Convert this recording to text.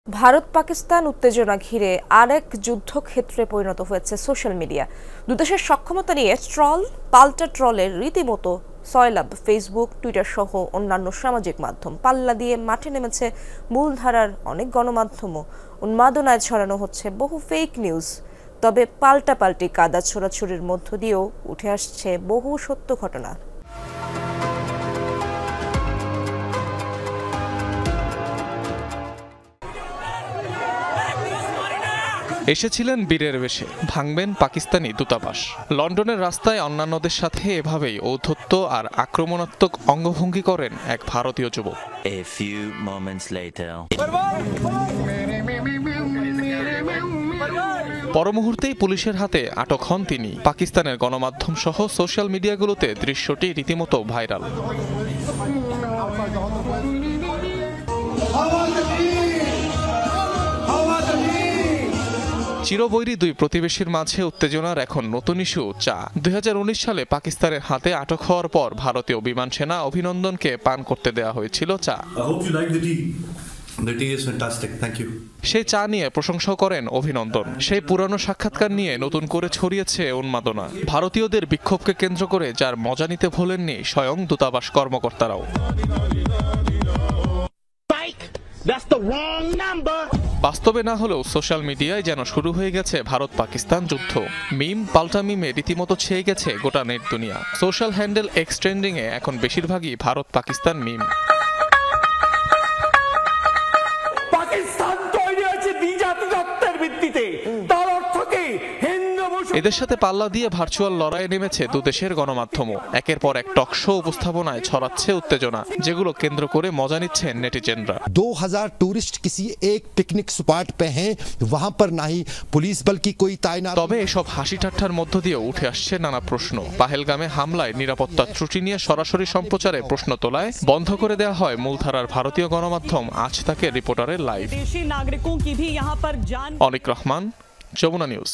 ভারত পাকিস্তান উত্তেজনা ঘিরে আরেক যুদ্ধক্ষেত্রে পরিণত হয়েছে সোশ্যাল মিডিয়া। দুদেশের সক্ষমতা নিয়ে ট্রল পাল্টা ট্রলের রীতিমতো সয়লাব ফেসবুক, টুইটার সহ অন্যান্য সামাজিক মাধ্যম। পাল্লা দিয়ে মাঠে নেমেছে মূলধারার অনেক গণমাধ্যমও। উন্মাদনায় ছড়ানো হচ্ছে বহু ফেক নিউজ। তবে পাল্টাপাল্টি কাদা ছোড়াছুড়ির মধ্য দিয়েও উঠে আসছে বহু সত্য ঘটনা। এসেছিলেন বীরের বেশে, ভাঙবেন পাকিস্তানি দূতাবাস। লন্ডনের রাস্তায় অন্যান্যদের সাথে এভাবেই ঔদ্ধত্য আর আক্রমণাত্মক অঙ্গভঙ্গি করেন এক ভারতীয় যুবক। পরমুহূর্তেই পুলিশের হাতে আটক হন তিনি। পাকিস্তানের গণমাধ্যম সহ সোশ্যাল মিডিয়াগুলোতে দৃশ্যটি রীতিমতো ভাইরাল। চিরবৈরী দুই প্রতিবেশীর মাঝে উত্তেজনার এখন নতুন ইস্যু চা। 2019 সালে পাকিস্তানের হাতে আটক হওয়ার পর ভারতীয় বিমান সেনা অভিনন্দনকে পান করতে দেওয়া হয়েছিল চা। সেই চা নিয়ে প্রশংসা করেন অভিনন্দন। সেই পুরানো সাক্ষাৎকার নিয়ে নতুন করে ছড়িয়েছে উন্মাদনা। ভারতীয়দের বিক্ষোভকে কেন্দ্র করে যার মজা নিতে ভোলেননি স্বয়ং দূতাবাস কর্মকর্তারাও। বাস্তবে না হলেও সোশ্যাল মিডিয়ায় যেন শুরু হয়ে গেছে ভারত পাকিস্তান যুদ্ধ। মিম পাল্টা মিমে রীতিমতো ছেয়ে গেছে গোটা নেট দুনিয়া। সোশ্যাল হ্যান্ডেল এক্স ট্রেন্ডিং এ এখন বেশিরভাগই ভারত পাকিস্তান মিম। পাকিস্তান তৈরি হয়েছে দ্বিজাতিত্বের ভিত্তিতে। তার অর্থ কি? এদের সাথে পাল্লা দিয়ে ভার্চুয়াল লড়াইয়ে নেমেছে দুদেশের গণমাধ্যমও। একের পর এক টক শো উপস্থাপনায় ছড়াচ্ছে উত্তেজনা, যেগুলো কেন্দ্র করে মজা নিচ্ছেন নেটিজেনরা। 2000 टूरिस्ट किसी एक पिकनिक स्पॉट पे हैं, वहां पर ना ही पुलिस बल की कोई तैनात। তবে এসব হাসি ঠাট্টার মধ্য দিয়ে উঠে আসছে নানা প্রশ্ন। পাহেলগামে হামলায় নিরাপত্তা ত্রুটি নিয়ে সরাসরি সম্প্রচারে প্রশ্ন তোলায় বন্ধ করে দেওয়া হয় মূলধারার ভারতীয় গণমাধ্যম আজ তাকে রিপোর্টারের লাইভ। অনিক রহমান, যমুনা নিউজ।